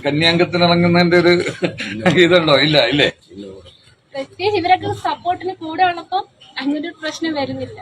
കന്യാംഗത്തിനിറങ്ങുന്നതിന്റെ ഒരു ഇതുണ്ടോ? ഇല്ല ഇല്ലേ? പ്രത്യേകിച്ച് ഇവരൊക്കെ സപ്പോർട്ടിന് കൂടെ ഉള്ളപ്പോ അങ്ങനെ ഒരു പ്രശ്നം വരുന്നില്ല.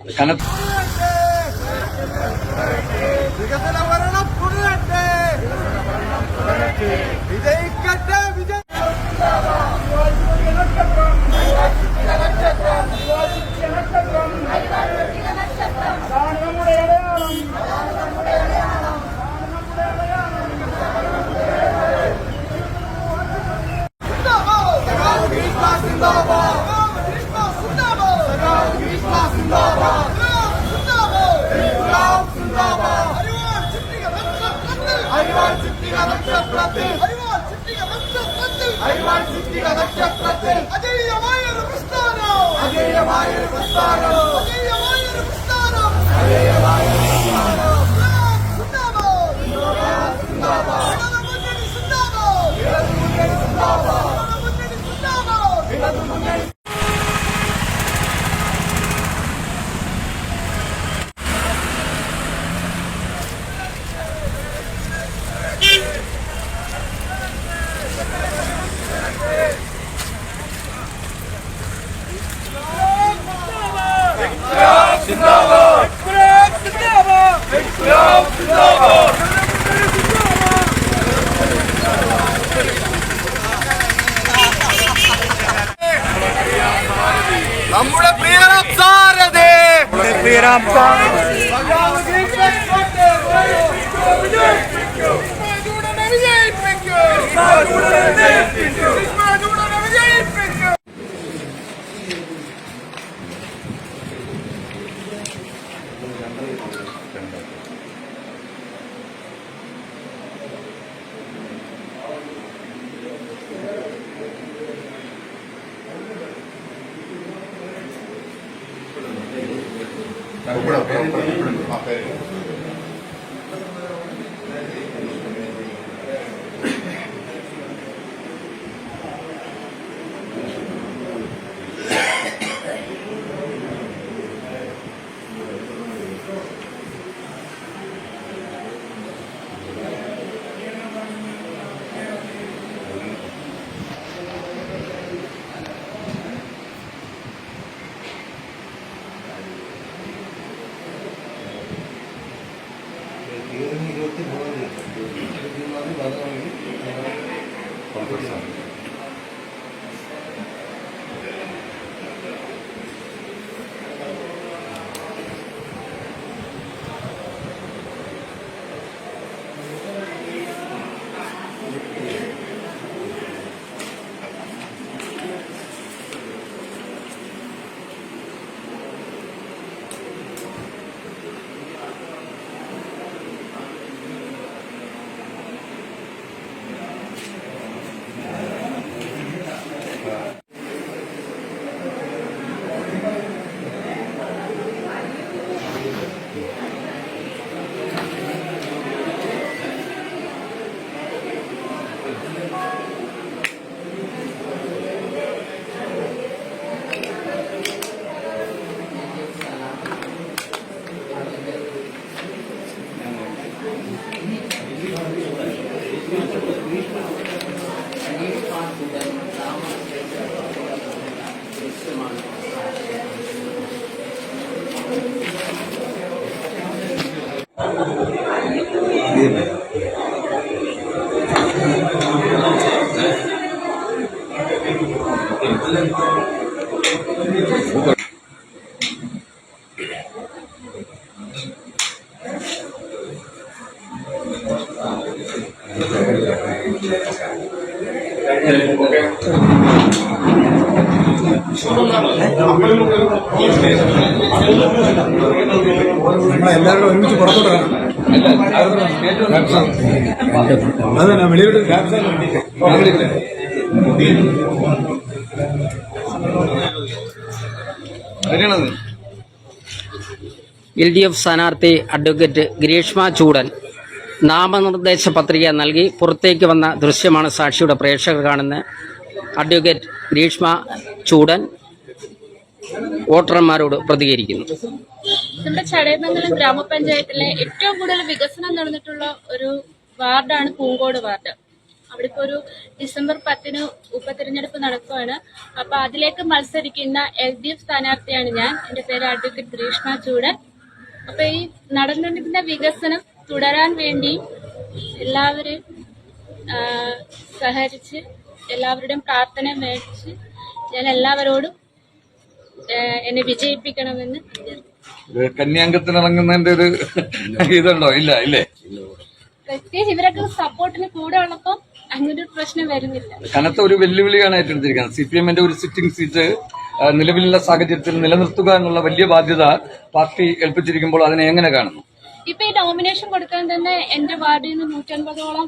നമ്മുടെ പ്രിയരാം സാരഥി നമ്മളെല്ലാവരും ഒരുമിച്ച് പുറത്തോട്ട് അതന്നെ വെളിയോട്ട് LDF സ്ഥാനാർത്ഥി അഡ്വക്കേറ്റ് ഗ്രീഷ്മ ചൂടൻ നാമനിർദ്ദേശ പത്രിക നൽകി പുറത്തേക്ക് വന്ന ദൃശ്യമാണ് സാക്ഷിയുടെ പ്രേക്ഷകർ കാണുന്ന. അഡ്വക്കേറ്റ് ഗ്രീഷ്മ ചൂടൻ വോട്ടർമാരോട് പ്രതികരിക്കുന്നു. നമ്മുടെ ചടയമംഗലം ഗ്രാമപഞ്ചായത്തിലെ ഏറ്റവും കൂടുതൽ വികസനം നടന്നിട്ടുള്ള ഒരു വാർഡാണ് പൂങ്കോട് വാർഡ്. അവിടെ ഇപ്പോൾ ഒരു ഡിസംബർ 10 ഉപതെരഞ്ഞെടുപ്പ് നടക്കുകയാണ്. അപ്പൊ അതിലേക്ക് മത്സരിക്കുന്ന LDF സ്ഥാനാർത്ഥിയാണ് ഞാൻ. എന്റെ പേര് അഡ്വക്കേറ്റ് ഗ്രീഷ്മ ചൂടൻ. അപ്പൊ ഈ നടന്നിരിക്കുന്ന വികസനം തുടരാൻ വേണ്ടി എല്ലാവരും സഹകരിച്ച് എല്ലാവരുടെയും പ്രാർത്ഥന മേടിച്ച് ഞാൻ എല്ലാവരോടും എന്നെ വിജയിപ്പിക്കണമെന്ന് കന്യാംഗത്തിനിറങ്ങുന്നതിന്റെ ഒരു ഇതുണ്ടോ? ഇല്ല ഇല്ലേ? പ്രത്യേകിച്ച് ഇവരൊക്കെ സപ്പോർട്ടിന് കൂടെ ഉള്ളപ്പോ അങ്ങനൊരു പ്രശ്നം വരുന്നില്ല. കനത്ത ഒരു വെല്ലുവിളിയാണ് ഏറ്റെടുത്തിരിക്കുന്നത്. CPM-ന്റെ ഒരു സിറ്റിംഗ് സീറ്റ് നിലവിലുള്ള സാഹചര്യത്തിൽ നിലനിർത്തുക എന്നുള്ള വലിയ ബാധ്യത പാർട്ടി ഏൽപ്പിച്ചിരിക്കുമ്പോൾ അതിനെ എങ്ങനെ കാണുന്നു? ഇപ്പൊ ഈ നോമിനേഷൻ കൊടുക്കാൻ തന്നെ എന്റെ വാർഡിൽ നിന്ന് 150ഓളം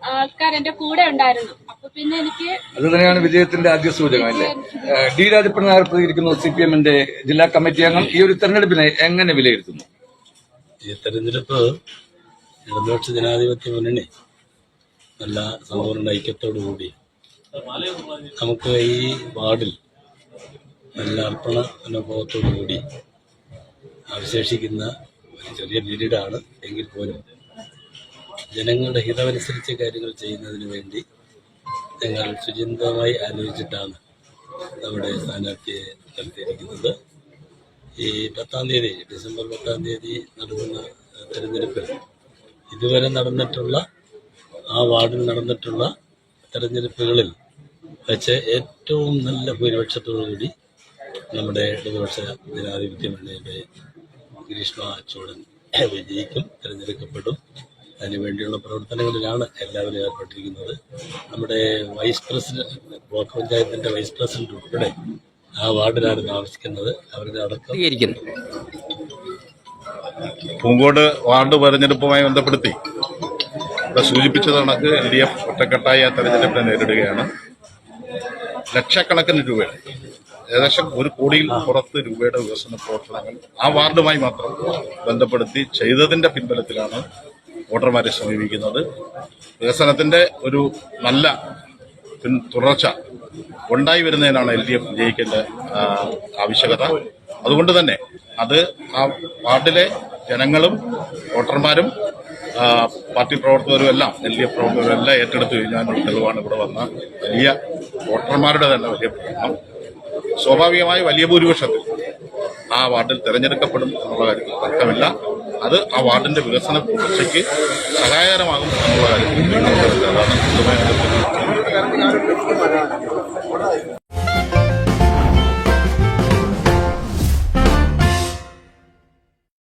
ആൾക്കാർ എന്റെ കൂടെ ഉണ്ടായിരുന്നു. അപ്പൊ പിന്നെ എനിക്ക് അത് തന്നെയാണ് വിജയത്തിന്റെ ആദ്യ സൂചകം അല്ലേ? D. രാജപ്പൻ നായർ പ്രതികരിക്കുന്നു. CPM-ന്റെ ജില്ലാ കമ്മിറ്റി അംഗം ഈ ഒരു തെരഞ്ഞെടുപ്പിനെ എങ്ങനെ വിലയിരുത്തുന്നു? ഈ തെരഞ്ഞെടുപ്പ് ഇടതുപക്ഷ ജനാധിപത്യ മുന്നണി നല്ല സമ്പൂർണ്ണ ഐക്യത്തോടുകൂടി നമുക്ക് ഈ വാർഡിൽ നല്ല അർപ്പണ അനുഭവത്തോടുകൂടി അവശേഷിക്കുന്ന ഒരു ചെറിയ പീരീഡാണ്. എങ്കിൽ പോലും ജനങ്ങളുടെ ഹിതമനുസരിച്ച് കാര്യങ്ങൾ ചെയ്യുന്നതിന് വേണ്ടി ഞങ്ങൾ സുചിന്തമായി ആലോചിച്ചിട്ടാണ് നമ്മുടെ സ്ഥാനാർത്ഥിയെ നിർത്തിയിരിക്കുന്നത്. ഈ 10-ാം തീയതി ഡിസംബർ 10-ാം തീയതി നടക്കുന്ന തെരഞ്ഞെടുപ്പിൽ ഇതുവരെ നടന്നിട്ടുള്ള ആ വാർഡിൽ നടന്നിട്ടുള്ള തെരഞ്ഞെടുപ്പുകളിൽ വെച്ച് ഏറ്റവും നല്ല ഭൂരിപക്ഷത്തോടുകൂടി നമ്മുടെ ഇടതുപക്ഷ ജനാധിപത്യ മുന്നണിയുടെ ഗ്രീഷ്മ ചൂടൻ വിജയിക്കും, തിരഞ്ഞെടുക്കപ്പെടും. അതിനുവേണ്ടിയുള്ള പ്രവർത്തനങ്ങളിലാണ് എല്ലാവരും ഏർപ്പെട്ടിരിക്കുന്നത്. നമ്മുടെ വൈസ് പ്രസിഡന്റ്, ബ്ലോക്ക് പഞ്ചായത്തിന്റെ വൈസ് പ്രസിഡന്റ് ഉൾപ്പെടെ ആ വാർഡിലാണ് താമസിക്കുന്നത്. അവരുടെ അടക്കം പൂങ്കോട് വാർഡ് തെരഞ്ഞെടുപ്പുമായി ബന്ധപ്പെടുത്തി ഇവിടെ സൂചിപ്പിച്ചത് കണക്ക് LDF ഒറ്റക്കെട്ടായി ആ തെരഞ്ഞെടുപ്പിനെ നേരിടുകയാണ്. ലക്ഷക്കണക്കിന് രൂപയുടെ, ഏകദേശം 1 കോടിയിൽ പുറത്ത് രൂപയുടെ വികസന പ്രവർത്തനങ്ങൾ ആ വാർഡുമായി മാത്രം ബന്ധപ്പെടുത്തി ചെയ്തതിന്റെ പിൻബലത്തിലാണ് വോട്ടർമാരെ സമീപിക്കുന്നത്. വികസനത്തിന്റെ ഒരു നല്ല തുടർച്ച ഉണ്ടായി വരുന്നതിനാണ് LDF വിജയിക്കേണ്ട ആവശ്യകത. അതുകൊണ്ട് തന്നെ അത് ആ വാർഡിലെ ജനങ്ങളും വോട്ടർമാരും പാർട്ടി പ്രവർത്തകരും എല്ലാം LDF പ്രവർത്തകരും എല്ലാം ഏറ്റെടുത്തു കഴിഞ്ഞാൽ തെളിവാണ് ഇവിടെ വന്ന വലിയ വോട്ടർമാരുടെ തന്നെ വലിയ പ്രകടനം. സ്വാഭാവികമായി വലിയ ഭൂരിപക്ഷത്തിൽ ആ വാർഡിൽ തെരഞ്ഞെടുക്കപ്പെടും എന്നുള്ള കാര്യത്തിൽ തർക്കമില്ല. അത് ആ വാർഡിന്റെ വികസന വളർച്ചയ്ക്ക് സഹായകരമാകും എന്നുള്ള കാര്യത്തിൽ